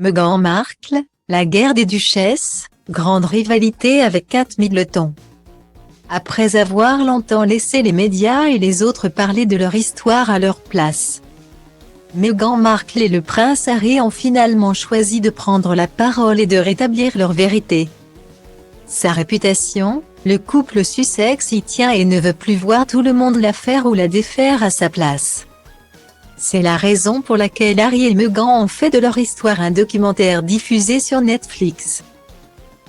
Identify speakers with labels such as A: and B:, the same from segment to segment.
A: Meghan Markle, la guerre des duchesses, grande rivalité avec Kate Middleton. Après avoir longtemps laissé les médias et les autres parler de leur histoire à leur place, Meghan Markle et le prince Harry ont finalement choisi de prendre la parole et de rétablir leur vérité. Sa réputation, le couple Sussex y tient et ne veut plus voir tout le monde la faire ou la défaire à sa place. C'est la raison pour laquelle Harry et Meghan ont fait de leur histoire un documentaire diffusé sur Netflix,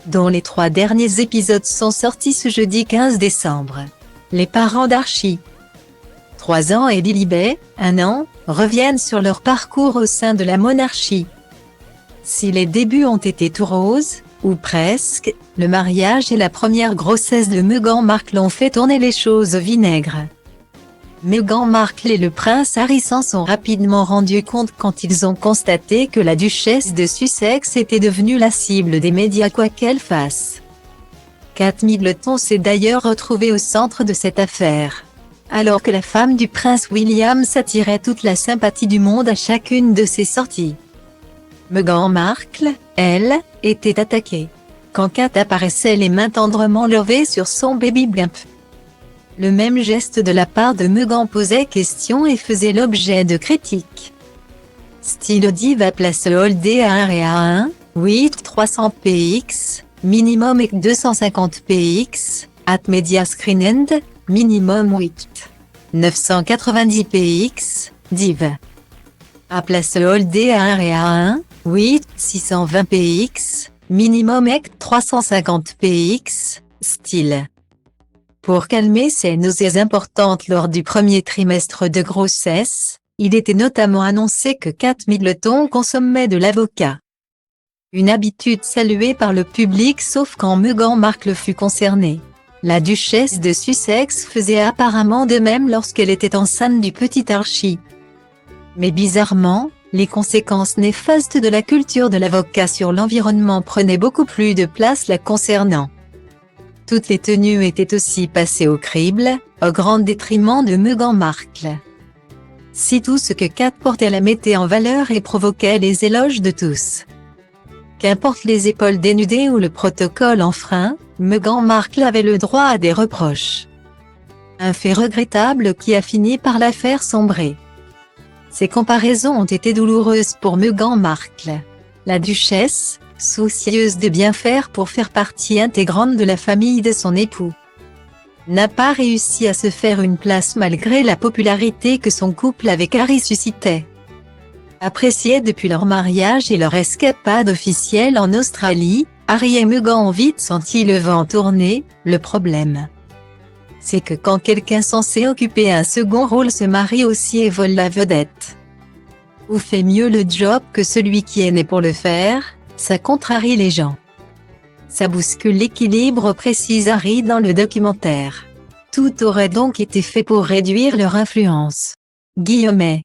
A: dont les 3 derniers épisodes sont sortis ce jeudi 15 décembre. Les parents d'Archie, 3 ans, et Lilibet, 1 an, reviennent sur leur parcours au sein de la monarchie. Si les débuts ont été tout roses, ou presque, le mariage et la première grossesse de Meghan Markle ont fait tourner les choses au vinaigre. Meghan Markle et le prince Harry s'en sont rapidement rendus compte quand ils ont constaté que la duchesse de Sussex était devenue la cible des médias quoi qu'elle fasse. Kate Middleton s'est d'ailleurs retrouvée au centre de cette affaire, alors que la femme du prince William attirait toute la sympathie du monde à chacune de ses sorties. Meghan Markle, elle, était attaquée quand Kate apparaissait les mains tendrement levées sur son bébé blimp. Le même geste de la part de Meghan posait question et faisait l'objet de critiques. Style diva place holdé à 1 et à 1, 8 300 px, minimum et 250 px, at media screen end, minimum 8 990 px, div. À place holdé à 1 et à 1, 8 620 px, minimum et 350 px, style. Pour calmer ses nausées importantes lors du premier trimestre de grossesse, il était notamment annoncé que Kate Middleton consommait de l'avocat. Une habitude saluée par le public sauf quand Meghan Markle fut concernée. La duchesse de Sussex faisait apparemment de même lorsqu'elle était enceinte du petit Archie. Mais bizarrement, les conséquences néfastes de la culture de l'avocat sur l'environnement prenaient beaucoup plus de place la concernant. Toutes les tenues étaient aussi passées au crible, au grand détriment de Meghan Markle. Si tout ce que Kate portait la mettait en valeur et provoquait les éloges de tous. Qu'importe les épaules dénudées ou le protocole enfreint, Meghan Markle avait le droit à des reproches. Un fait regrettable qui a fini par la faire sombrer. Ces comparaisons ont été douloureuses pour Meghan Markle. La duchesse, soucieuse de bien faire pour faire partie intégrante de la famille de son époux, n'a pas réussi à se faire une place malgré la popularité que son couple avec Harry suscitait. Appréciés depuis leur mariage et leur escapade officielle en Australie, Harry et Meghan ont vite senti le vent tourner. Le problème, c'est que quand quelqu'un censé occuper un second rôle se marie aussi et vole la vedette, ou fait mieux le job que celui qui est né pour le faire, ça contrarie les gens. Ça bouscule l'équilibre, précise Harry dans le documentaire. Tout aurait donc été fait pour réduire leur influence. Guillemets.